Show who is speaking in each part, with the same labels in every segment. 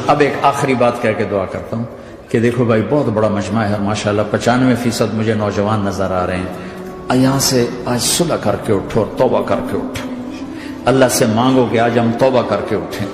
Speaker 1: اب ایک آخری بات کہہ کے دعا کرتا ہوں کہ دیکھو بھائی بہت بڑا مجمع ہے ماشاءاللہ، 95% مجھے نوجوان نظر آ رہے ہیں۔ یہاں سے آج صلح کر کے اٹھو اور توبہ کر کے اٹھو، اللہ سے مانگو کہ آج ہم توبہ کر کے اٹھیں،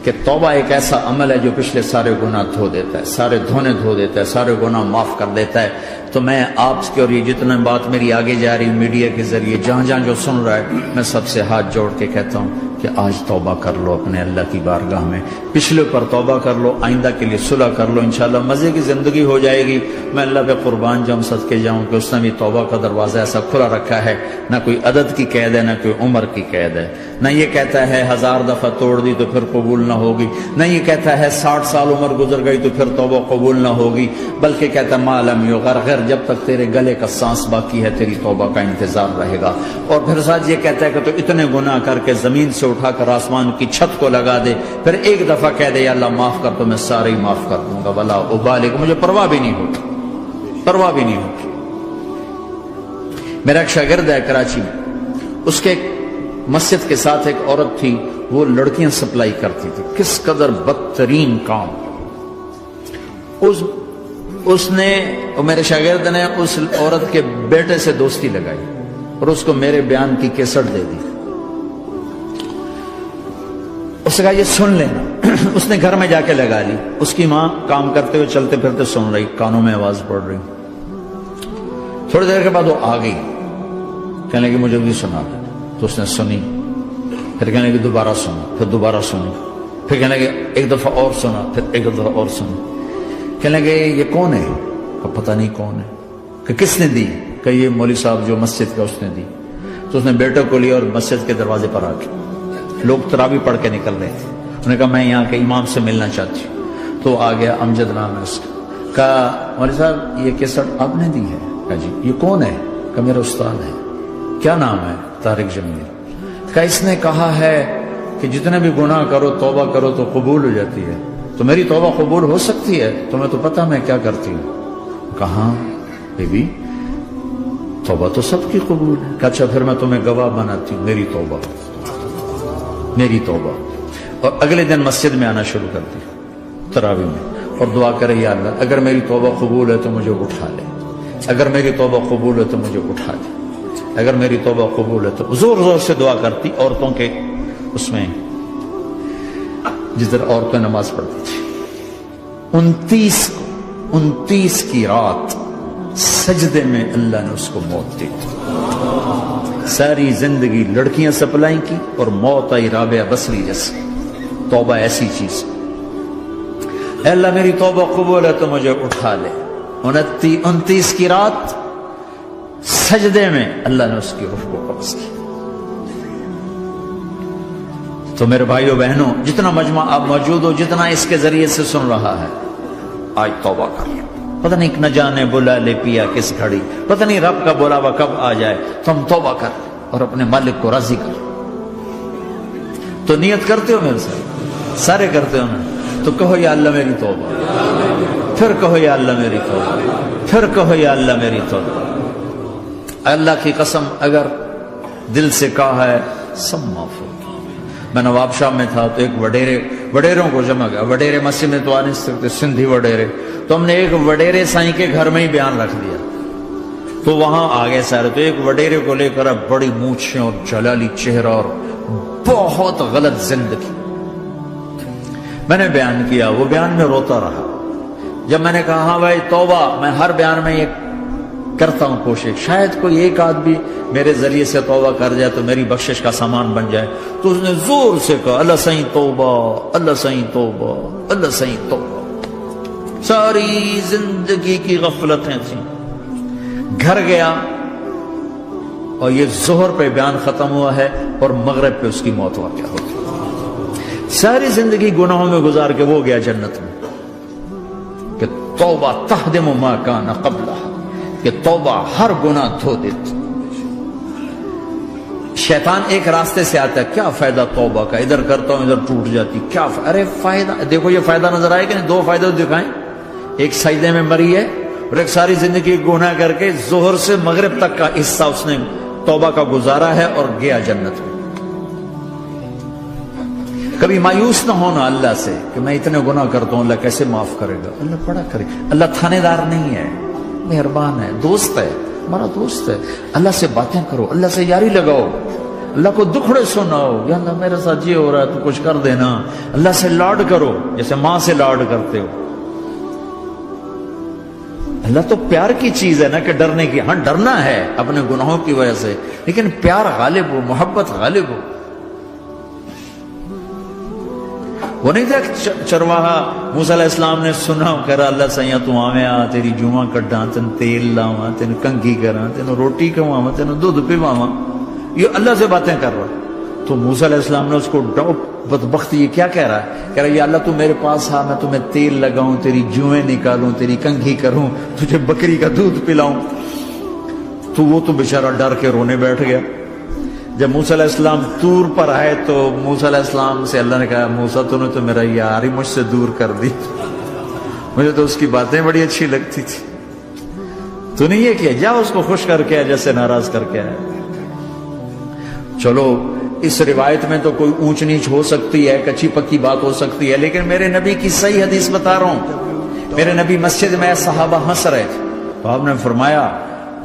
Speaker 1: کہ توبہ ایک ایسا عمل ہے جو پچھلے سارے گناہ دھو دیتا ہے، سارے دھونے دھو دیتا ہے، سارے گناہ معاف کر دیتا ہے۔ تو میں آپ کے اور یہ جتنا بات میری آگے جا رہی میڈیا کے ذریعے جہاں جہاں جو سن رہا ہے، میں سب سے ہاتھ جوڑ کے کہتا ہوں کہ آج توبہ کر لو اپنے اللہ کی بارگاہ میں، پچھلے پر توبہ کر لو، آئندہ کے لیے صلح کر لو، انشاءاللہ مزے کی زندگی ہو جائے گی۔ میں اللہ پہ قربان جاؤں، صدقے جاؤں کہ اس نے بھی توبہ کا دروازہ ایسا کھلا رکھا ہے، نہ کوئی عدد کی قید ہے، نہ کوئی عمر کی قید ہے، نہ یہ کہتا ہے 1000 دفعہ توڑ دی تو پھر قبول نہ ہوگی، نہ یہ کہتا ہے 60 سال عمر گزر گئی تو پھر توبہ قبول نہ ہوگی، بلکہ کہتا ہے ما لم یغرغر، جب تک تیرے گلے کا سانس باقی ہے تیری توبہ کا انتظار رہے گا۔ اور پھر ساتھ یہ کہتا ہے کہ تو اتنے گناہ کر کے زمین سے اٹھا کر آسمان کی چھت کو لگا دے، پھر ایک دفعہ کہہ دے یا اللہ معاف کر تو میں سارے ہی معاف کر دوں گا، ولا ابالغ، مجھے پرواہ بھی نہیں ہوتی، پرواہ بھی نہیں ہوتی۔ میرا ایک شاگرد ہے کراچی میں، اس کے مسجد کے ساتھ ایک عورت تھی، وہ لڑکیاں سپلائی کرتی تھی، کس قدر بدترین کام۔ اس نے، میرے شاگرد نے اس عورت کے بیٹے سے دوستی لگائی اور اس کو میرے بیان کی کیسٹ دے دی۔ اس نے کہا یہ سن لینا۔ اس نے گھر میں جا کے لگا لی، اس کی ماں کام کرتے ہوئے چلتے پھرتے سن رہی، کانوں میں آواز پڑ رہی۔ تھوڑی دیر کے بعد وہ آ گئی، کہنے لگی مجھے بھی سنا دے، تو اس نے سنی، پھر کہنے لگی دوبارہ سنا، پھر دوبارہ سنی، پھر کہنے لگی ایک دفعہ اور سنا، پھر ایک دفعہ اور سنی۔ کہنے لگے یہ کون ہے؟ پتہ نہیں کون ہے۔ کہ کس نے دی؟ کہ یہ مولوی صاحب جو مسجد کا، اس نے دی۔ تو اس نے بیٹے کو لیا اور مسجد کے دروازے پر آ کے، لوگ تراویح پڑھ کے نکل رہے تھے، انہوں نے کہا میں یہاں کے امام سے ملنا چاہتی ہوں۔ تو آ گیا، امجد نام ہے اس کا۔ کہا مولوی صاحب یہ کیسٹ آپ نے دی ہے؟ کہا جی۔ یہ کون ہے؟ کہ میرا استاد ہے۔ کیا نام ہے؟ طارق جمیل۔ کہا اس نے کہا ہے کہ جتنے بھی گناہ کرو توبہ کرو تو قبول ہو جاتی ہے، تو میری توبہ قبول ہو سکتی ہے؟ تمہیں تو پتہ میں کیا کرتی ہوں۔ کہاں بی بی توبہ تو سب کی قبول ہے۔ کہ اچھا پھر میں تمہیں گواہ بناتی ہوں، میری توبہ، میری توبہ۔ اور اگلے دن مسجد میں آنا شروع کر دی تراویح میں، اور دعا کرے یا اللہ اگر میری توبہ قبول ہے تو مجھے اٹھا لے، اگر میری توبہ قبول ہے تو مجھے اٹھا لے، اگر میری توبہ قبول ہے تو زور زور سے دعا کرتی۔ عورتوں کے اس میں جس طرح عورتیں نماز پڑھتی تھی، 29 کی رات سجدے میں اللہ نے اس کو موت دی۔ ساری زندگی لڑکیاں سپلائی کی اور موت آئی رابعہ بصری جیسے۔ توبہ ایسی چیز، اے اللہ میری توبہ قبول ہے تو مجھے اٹھا لے۔ 29 کی رات سجدے میں اللہ نے اس کی روح کو قبض کی۔ تو میرے بھائیو بہنوں، جتنا مجمع آپ موجود ہو، جتنا اس کے ذریعے سے سن رہا ہے، آج توبہ کر لو۔ پتہ نہیں نہ جانے بلا لے پیا کس گھڑی، پتہ نہیں رب کا بلاوا کب آ جائے، تو ہم توبہ کر اور اپنے مالک کو راضی کر۔ تو نیت کرتے ہو میرے ساتھ؟ سارے کرتے ہو نا؟ تو کہو یا اللہ میری توبہ، پھر کہو یا اللہ میری توبہ، پھر کہو یا اللہ میری توبہ۔ اللہ کی قسم اگر دل سے کہا ہے سب معاف ہو۔ میں نواب شاہ میں تھا تو ایک وڈیروں کو جمع گیا، وڈیرے مسجد میں تو آ نہیں سکتے، سندھی وڈیرے، تو ہم نے ایک وڈیرے سائیں کے گھر میں ہی بیان رکھ دیا، تو وہاں آگے سارے، تو ایک وڈیرے کو لے کر بڑی مونچھیں اور جلالی چہرہ اور بہت غلط زندگی، میں نے بیان کیا، وہ بیان میں روتا رہا۔ جب میں نے کہا ہاں بھائی توبہ، میں ہر بیان میں یہ کرتا ہوں کوشش، شاید کوئی ایک آدمی میرے ذریعے سے توبہ کر جائے تو میری بخشش کا سامان بن جائے، تو اس نے زور سے کہا اللہ سائیں توبہ، اللہ سائیں توبہ، اللہ سائیں توبہ۔ ساری زندگی کی غفلتیں تھیں۔ گھر گیا اور یہ ظہر پہ بیان ختم ہوا ہے اور مغرب پہ اس کی موت واقع ہو گئی۔ ساری زندگی گناہوں میں گزار کے وہ گیا جنت میں، کہ توبہ تہدم ما کان قبلہا، کہ توبہ ہر گناہ دھو دیتی۔ شیطان ایک راستے سے آتا ہے، کیا فائدہ توبہ کا، ادھر کرتا ہوں ادھر ٹوٹ جاتی، کیا ارے فائدہ، دیکھو یہ فائدہ نظر آئے کہ نہیں؟ دو فائدے دکھائیں، ایک سجدے میں مری ہے اور ایک ساری زندگی گناہ کر کے ظہر سے مغرب تک کا حصہ اس نے توبہ کا گزارا ہے اور گیا جنت میں۔ کبھی مایوس نہ ہونا اللہ سے کہ میں اتنے گناہ کرتا ہوں، اللہ کیسے معاف کرے گا؟ اللہ بڑا کرے. اللہ تھانے دار نہیں ہے، مہربان ہے، دوست ہے، ہمارا دوست ہے. اللہ سے باتیں کرو، اللہ سے یاری لگاؤ، اللہ کو دکھڑے سناؤ. یا اللہ میرے ساتھ یہ ہو رہا ہے تو کچھ کر دینا. اللہ سے لاڈ کرو جیسے ماں سے لاڈ کرتے ہو. اللہ تو پیار کی چیز ہے نا کہ ڈرنے کی. ہاں ڈرنا ہے اپنے گناہوں کی وجہ سے، لیکن پیار غالب ہو، محبت غالب ہو. وہ نہیں تھا چرواہا موسیٰ علیہ السلام نے سنا، کہہ رہا اللہ سیاں تو آویں آ تیری جوہاں کڈاں، تین تیل لاواں، تین کنگھی کراں، تین روٹی کھواواں، تین دودھ پیواواں. یہ اللہ سے باتیں کر رہا. تو موسیٰ علیہ السلام نے اس کو بدبخت یہ کیا کہہ رہا ہے؟ کہہ رہا یا اللہ تو میرے پاس آ، میں تمہیں تیل لگاؤں، تیری جوئیں نکالوں، تیری کنگھی کروں، تجھے بکری کا دودھ پلاؤں. تو وہ تو بیچارہ ڈر کے رونے بیٹھ گیا. جب موسیٰ علیہ السلام طور پر آئے تو موسیٰ علیہ السلام سے اللہ نے کہا موسیٰ تو نے تو میرا یار ہی مجھ سے دور کر دی، مجھے تو اس کی باتیں بڑی اچھی لگتی تھی. تو نہیں یہ کیا، جا اس کو خوش کر کے جیسے ناراض کر کے آئے. چلو اس روایت میں تو کوئی اونچ نیچ ہو سکتی ہے، کچی پکی بات ہو سکتی ہے، لیکن میرے نبی کی صحیح حدیث بتا رہا ہوں. میرے نبی مسجد میں صحابہ ہنس رہے تھے تو آپ نے فرمایا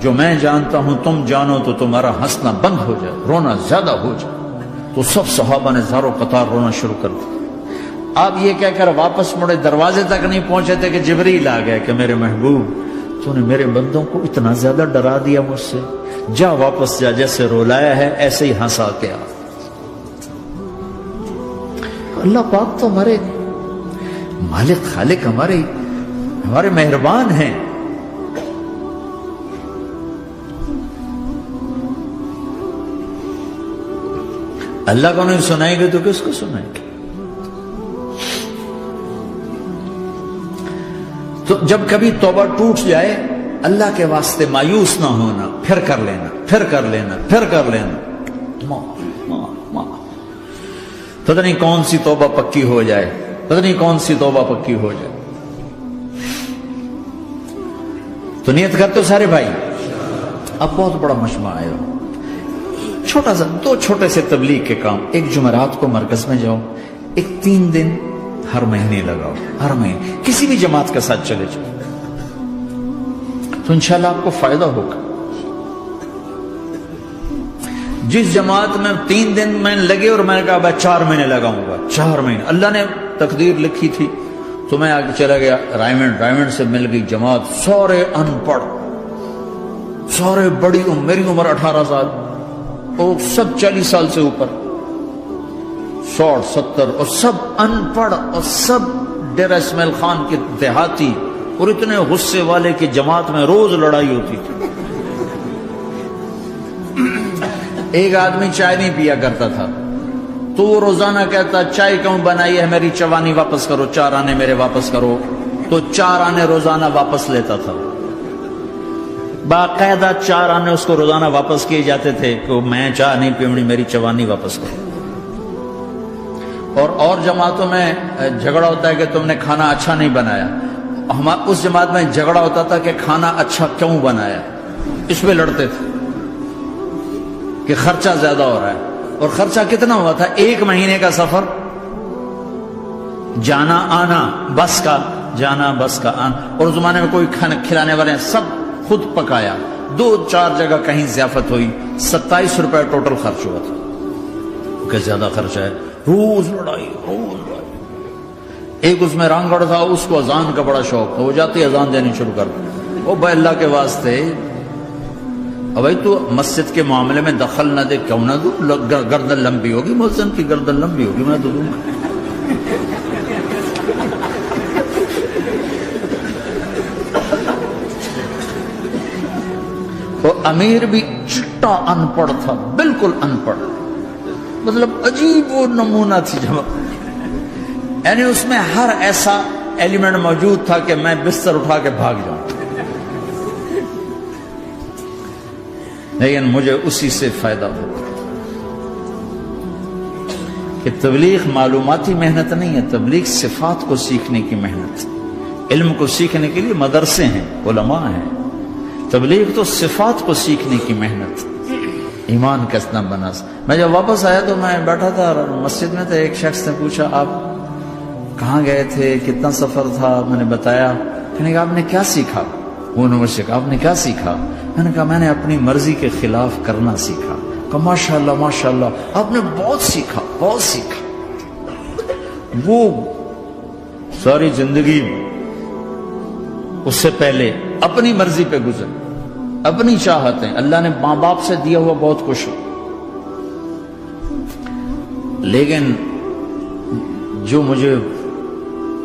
Speaker 1: جو میں جانتا ہوں تم جانو تو تمہارا ہنسنا بند ہو جائے، رونا زیادہ ہو جائے. تو سب صحابہ نے زاروں قطار رونا شروع کر دیا. آپ یہ کہہ کر واپس مڑے، دروازے تک نہیں پہنچے تھے کہ جبریل آ گئے کہ میرے محبوب تو نے میرے بندوں کو اتنا زیادہ ڈرا دیا مجھ سے، جا واپس جا، جیسے رولایا ہے ایسے ہی ہنسا کے آ. اللہ پاک تو ہمارے مالک خالق، ہمارے مہربان ہیں. اللہ کو نہیں سنائیں گے تو کس کو سنائیں گے؟ تو جب کبھی توبہ ٹوٹ جائے اللہ کے واسطے مایوس نہ ہونا، پھر کر لینا، پھر کر لینا، پھر کر لینا. پتہ نہیں کون سی توبہ پکی ہو جائے، پتہ نہیں کون سی توبہ پکی ہو جائے. تو نیت کرتے ہو سارے بھائی؟ اب بہت بڑا مجمع آئے ہو، چھوٹا سا دو چھوٹے سے تبلیغ کے کام. ایک جمعرات کو مرکز میں جاؤ، ایک 3 دن ہر مہینے لگاؤ، ہر مہینے کسی بھی جماعت کے ساتھ چلے جاؤ تو انشاءاللہ آپ کو فائدہ ہوگا. جس جماعت میں 3 دن میں لگے اور میں نے کہا 4 مہینے لگاؤں گا، 4 مہینے اللہ نے تقدیر لکھی تھی تو میں آگے چلا گیا. رائمنڈ سے مل گئی جماعت، سارے ان پڑھ، سارے بڑی میری عمر 18 سال اور سب 40 سال سے اوپر، 60 70 اور سب ان پڑھ اور سب ڈیرہ اسماعیل خان کے دیہاتی، اور اتنے غصے والے کہ جماعت میں روز لڑائی ہوتی تھی. ایک آدمی چائے نہیں پیا کرتا تھا تو وہ روزانہ کہتا چائے کیوں بنائی ہے، میری چوانی واپس کرو، 4 آنے میرے واپس کرو. تو 4 آنے روزانہ واپس لیتا تھا، باقاعدہ 4 آنے اس کو روزانہ واپس کیے جاتے تھے کہ میں چائے نہیں پیونی، میری چوانی واپس کرو. اور جماعتوں میں جھگڑا ہوتا ہے کہ تم نے کھانا اچھا نہیں بنایا. اس جماعت میں جھگڑا ہوتا تھا کہ کھانا اچھا کیوں بنایا، اس پہ لڑتے تھے کہ خرچہ زیادہ ہو رہا ہے. اور خرچہ کتنا ہوا تھا؟ 1 مہینے کا سفر، جانا آنا، بس کا جانا بس کا آنا. اور اس زمانے میں کوئی کھانا کھلانے والے سب خود پکایا. 2-4 جگہ کہیں ضیافت ہوئی، 27 روپے ٹوٹل خرچ ہوا تھا. کہ زیادہ خرچہ ہے، روز لڑائی، روز لڑائی. ایک اس میں رانگڑ تھا، اس کو اذان کا بڑا شوق تھا، وہ جاتی اذان دینی شروع کر دی. وہ بھائی اللہ کے واسطے بھائی تو مسجد کے معاملے میں دخل نہ دے، کیوں نہ دوں، گردن لمبی ہوگی، مؤذن کی گردن لمبی ہوگی، میں تو دوں گا. تو امیر بھی چٹا ان پڑھ تھا، بالکل ان پڑھ، مطلب عجیب وہ نمونہ تھی جماعت. یعنی اس میں ہر ایسا ایلیمنٹ موجود تھا کہ میں بستر اٹھا کے بھاگ جاؤں، لیکن مجھے اسی سے فائدہ ہو. کہ تبلیغ معلوماتی محنت نہیں ہے، تبلیغ صفات کو سیکھنے کی محنت. علم کو سیکھنے کے لیے مدرسے ہیں، علماء ہیں، تبلیغ تو صفات کو سیکھنے کی محنت. ایمان کسنا بنا. میں جب واپس آیا تو میں بیٹھا تھا مسجد میں، تو ایک شخص نے پوچھا آپ کہاں گئے تھے، کتنا سفر تھا؟ میں نے بتایا. کہنے کہا آپ نے کیا سیکھا؟ انہوں نے مجھ سے کہا آپ نے کیا سیکھا؟ میں نے کہا میں نے اپنی مرضی کے خلاف کرنا سیکھا. کہا ماشاءاللہ ماشاءاللہ آپ نے بہت سیکھا بہت سیکھا. وہ ساری زندگی اس سے پہلے اپنی مرضی پہ گزر، اپنی چاہتیں، اللہ نے ماں باپ سے دیا ہوا بہت کچھ، لیکن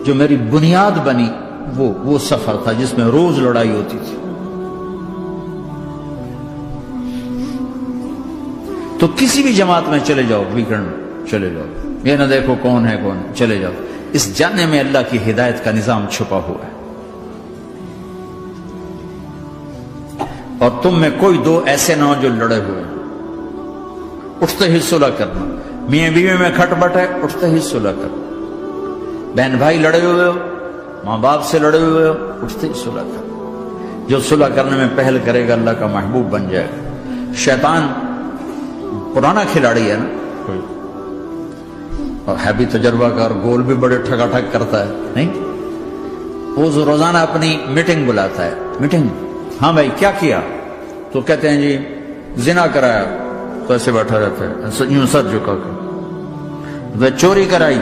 Speaker 1: جو میری بنیاد بنی وہ سفر تھا جس میں روز لڑائی ہوتی تھی. تو کسی بھی جماعت میں چلے جاؤ، ویکنڈ چلے جاؤ، یہ نہ دیکھو کون ہے کون، چلے جاؤ. اس جانے میں اللہ کی ہدایت کا نظام چھپا ہوا ہے. اور تم میں کوئی دو ایسے نہ ہو جو لڑے ہوئے، اٹھتے ہی صلح کرنا. میاں بیوی میں کھٹ بٹ ہے، اٹھتے ہی صلح کرنا. بہن بھائی لڑے ہوئے ہو، ماں باپ سے لڑے ہوئے ہو، اٹھتے ہی صلح کرنا. جو صلح کرنے میں پہل کرے گا اللہ کا محبوب بن جائے گا. شیطان پرانا کھلاڑی ہے نا کوئی، اور ہے بھی تجربہ کار، گول بھی بڑے ٹھگا ٹھگ کرتا ہے. نہیں، وہ روزانہ اپنی میٹنگ بلاتا ہے. میٹنگ، ہاں بھائی کیا کیا؟ تو کہتے ہیں جی زنا کرایا. تو ایسے بیٹھا رہتا ہے یوں سر جھکا کر. چوری کرائی،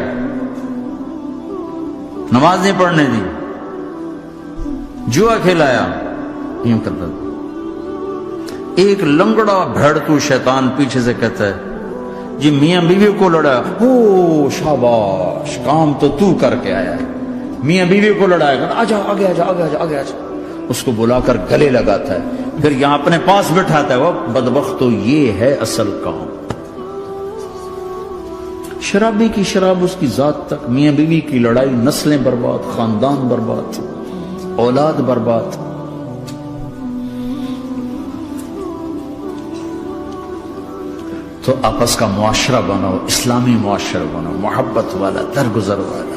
Speaker 1: نماز نہیں پڑھنے دی، جوا کھلایا، یوں کرتا تھا. ایک لنگڑا بھیڑتو شیطان پیچھے سے کہتا ہے جی میاں بیوی کو لڑایا. او شاباش، کام تو کر کے آیا ہے. میاں بیوی کو لڑایا، آجا آگے آجا آگے آجا آگے آجا. اس کو بلا کر گلے لگاتا ہے، پھر یہاں اپنے پاس بٹھاتا ہے. وہ بدبخت، تو یہ ہے اصل کام. شرابی کی شراب اس کی ذات تک، میاں بیوی کی لڑائی، نسلیں برباد، خاندان برباد، اولاد برباد. تو آپس کا معاشرہ بناؤ، اسلامی معاشرہ بناؤ، محبت والا، درگزر والا.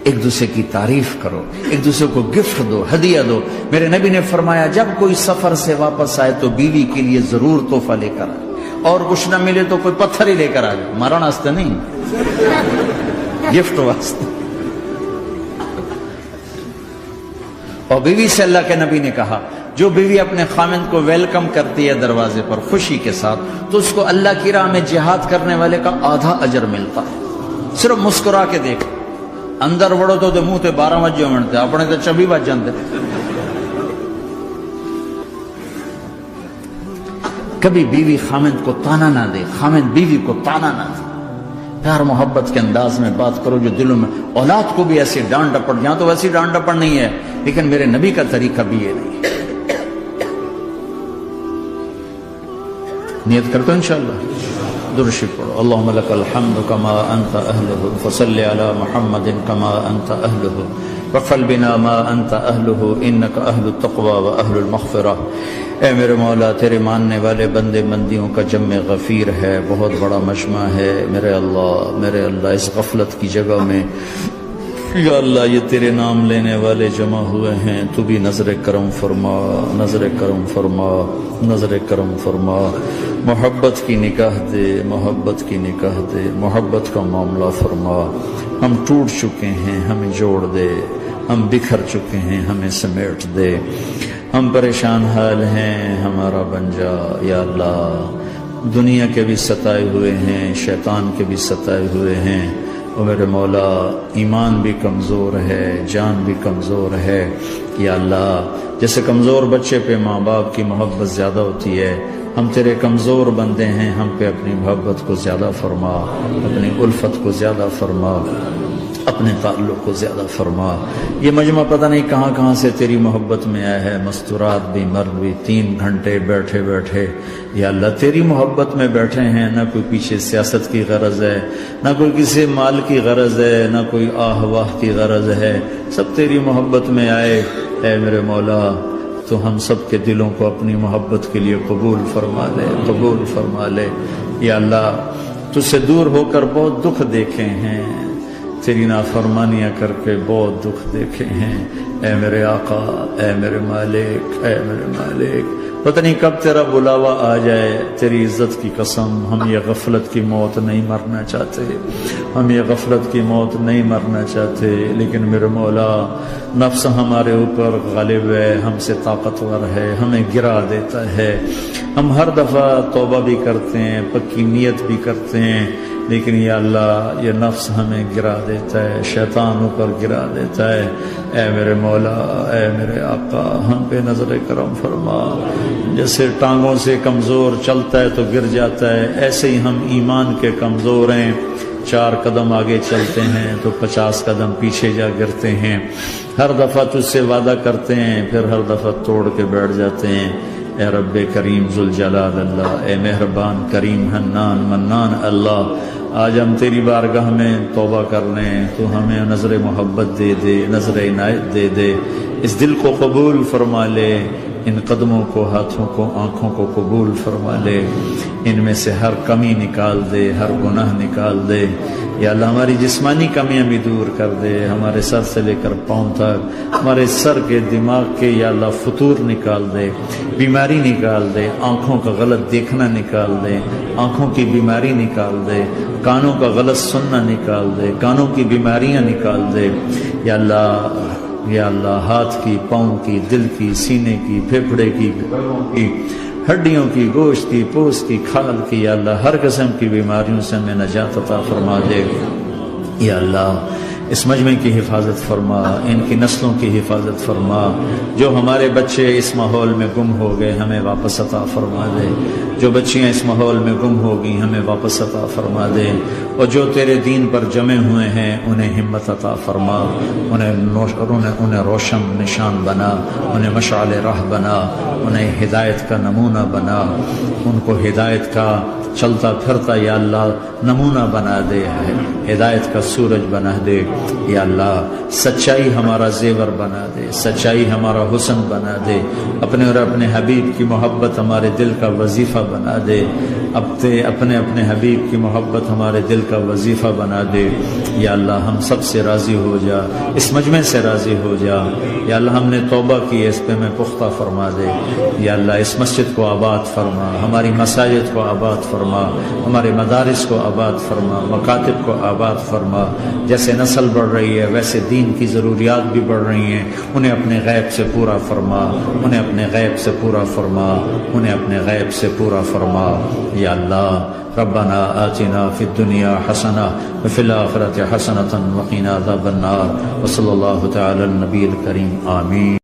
Speaker 1: ایک دوسرے کی تعریف کرو، ایک دوسرے کو گفٹ دو، ہدیہ دو. میرے نبی نے فرمایا جب کوئی سفر سے واپس آئے تو بیوی کے لیے ضرور تحفہ لے کر آئے، اور کچھ نہ ملے تو کوئی پتھر ہی لے کر آ جائے. مارا واسطے نہیں، گفٹ واسطے. اور بیوی سے اللہ کے نبی نے کہا جو بیوی اپنے خامند کو ویلکم کرتی ہے دروازے پر خوشی کے ساتھ، تو اس کو اللہ کی راہ میں جہاد کرنے والے کا آدھا اجر ملتا ہے. صرف مسکرا کے دیکھ، اندر وڑو تو منہ تے 12 وجہ منتے، اپنے تو 24 بج جاندے. کبھی بیوی خامند کو تانا نہ دے، خامند بیوی کو تانا نہ دے. پیار محبت کے انداز میں بات کرو جو دلوں میں. اولاد کو بھی ایسی ڈانٹ ڈپٹ، یہاں تو ویسی ڈانٹ ڈپٹ نہیں ہے، لیکن میرے نبی کا طریقہ بھی یہ نہیں ہے. نیت کرتے ہو انشاءاللہ. درود شریف پڑھو. اللهم لك الحمد كما انت اهله فصل على محمد كما انت اهله وفعل بنا ما انت اهله انك اهل التقوى واهل المغفرة. اے میرے مولا، تیرے ماننے والے بندے بندیوں کا جمع غفیر ہے، بہت بڑا مجمع ہے. میرے اللہ اس غفلت کی جگہ میں یا اللہ یہ تیرے نام لینے والے جمع ہوئے ہیں، تو بھی نظر کرم فرما، نظر کرم فرما، نظر کرم فرما. محبت کی نکاح دے، محبت کی نکاح دے، محبت کا معاملہ فرما. ہم ٹوٹ چکے ہیں، ہمیں جوڑ دے. ہم بکھر چکے ہیں، ہمیں سمیٹ دے. ہم پریشان حال ہیں، ہمارا بن جا یا اللہ. دنیا کے بھی ستائے ہوئے ہیں، شیطان کے بھی ستائے ہوئے ہیں. اور میرے مولا ایمان بھی کمزور ہے، جان بھی کمزور ہے. یا اللہ جیسے کمزور بچے پہ ماں باپ کی محبت زیادہ ہوتی ہے، ہم تیرے کمزور بندے ہیں، ہم پہ اپنی محبت کو زیادہ فرما، اپنی الفت کو زیادہ فرما، اپنے تعلق کو زیادہ فرما. یہ مجمع پتہ نہیں کہاں کہاں سے تیری محبت میں آیا ہے. مستورات بھی، مرد بھی، 3 گھنٹے بیٹھے بیٹھے یا اللہ تیری محبت میں بیٹھے ہیں. نہ کوئی پیچھے سیاست کی غرض ہے، نہ کوئی کسی مال کی غرض ہے، نہ کوئی آہ واہ کی غرض ہے. سب تیری محبت میں آئے. اے میرے مولا تو ہم سب کے دلوں کو اپنی محبت کے لیے قبول فرما لے، قبول فرما لے. یا اللہ تجھ سے دور ہو کر بہت دکھ دیکھے ہیں، تیری نافرمانیاں کر کے بہت دکھ دیکھے ہیں. اے میرے آقا، اے میرے مالک، اے میرے مالک پتہ نہیں کب تیرا بلاوا آ جائے، تیری عزت کی قسم ہم یہ غفلت کی موت نہیں مرنا چاہتے، ہم یہ غفلت کی موت نہیں مرنا چاہتے، لیکن میرے مولا نفس ہمارے اوپر غالب ہے، ہم سے طاقتور ہے، ہمیں گرا دیتا ہے۔ ہم ہر دفعہ توبہ بھی کرتے ہیں، پکی نیت بھی کرتے ہیں، لیکن یا اللہ یہ نفس ہمیں گرا دیتا ہے، شیطان اوپر گرا دیتا ہے۔ اے میرے مولا، اے میرے آقا، ہم پہ نظر کرم فرما۔ جیسے ٹانگوں سے کمزور چلتا ہے تو گر جاتا ہے، ایسے ہی ہم ایمان کے کمزور ہیں، 4 قدم آگے چلتے ہیں تو 50 قدم پیچھے جا گرتے ہیں۔ ہر دفعہ تجھ سے وعدہ کرتے ہیں، پھر ہر دفعہ توڑ کے بیٹھ جاتے ہیں۔ اے رب کریم ذوالجلال اللہ، اے مہربان کریم حنان منان اللہ، آج ہم تیری بارگاہ میں توبہ کر لیں، تو ہمیں نظر محبت دے دے، نظر عنایت دے دے، اس دل کو قبول فرما لے، ان قدموں کو، ہاتھوں کو، آنکھوں کو قبول فرما لے، ان میں سے ہر کمی نکال دے، ہر گناہ نکال دے۔ یا اللہ ہماری جسمانی کمیاں بھی دور کر دے، ہمارے سر سے لے کر پاؤں تک، ہمارے سر کے دماغ کے یا اللہ فطور نکال دے، بیماری نکال دے، آنکھوں کا غلط دیکھنا نکال دے، آنکھوں کی بیماری نکال دے، کانوں کا غلط سننا نکال دے، کانوں کی بیماریاں نکال دے۔ یا اللہ، یا اللہ ہاتھ کی، پاؤں کی، دل کی، سینے کی، پھیپھڑے کی، ہڈیوں کی، گوشت کی، پوست کی، کھال کی، یا اللہ ہر قسم کی بیماریوں سے ہمیں نجات عطا فرما دے۔ یا اللہ اس مجمع کی حفاظت فرما، ان کی نسلوں کی حفاظت فرما، جو ہمارے بچے اس ماحول میں گم ہو گئے ہمیں واپس عطا فرما دے، جو بچیاں اس ماحول میں گم ہو گئی ہمیں واپس عطا فرما دے، اور جو تیرے دین پر جمے ہوئے ہیں انہیں ہمت عطا فرما، انہیں روشن نشان بنا، انہیں مشعل راہ بنا، انہیں ہدایت کا نمونہ بنا، ان کو ہدایت کا چلتا پھرتا یا اللہ نمونہ بنا دے، ہدایت کا سورج بنا دے۔ یا اللہ سچائی ہمارا زیور بنا دے، سچائی ہمارا حسن بنا دے، اپنے اور اپنے حبیب کی محبت ہمارے دل کا وظیفہ بنا دے، اپنے حبیب کی محبت ہمارے دل کا وظیفہ بنا دے۔ یا اللہ ہم سب سے راضی ہو جا، اس مجمع سے راضی ہو جا۔ یا اللہ ہم نے توبہ کی، اس پہ میں پختہ فرما دے۔ یا اللہ اس مسجد کو آباد فرما، ہماری مساجد کو آباد فرما، ہمارے مدارس کو آباد فرما، مکاتب کو آباد فرما۔ جیسے نسل بڑھ رہی ہے ویسے دین کی ضروریات بھی بڑھ رہی ہیں، انہیں اپنے غیب سے پورا فرما، انہیں اپنے غیب سے پورا فرما، انہیں اپنے غیب سے پورا فرما۔ یا اللہ ربنا آتنا فی الدنیا حسنہ وفی الآخرۃ حسنۃ وقنا عذاب النار، وصلی اللہ تعالی النبی الکریم، آمین۔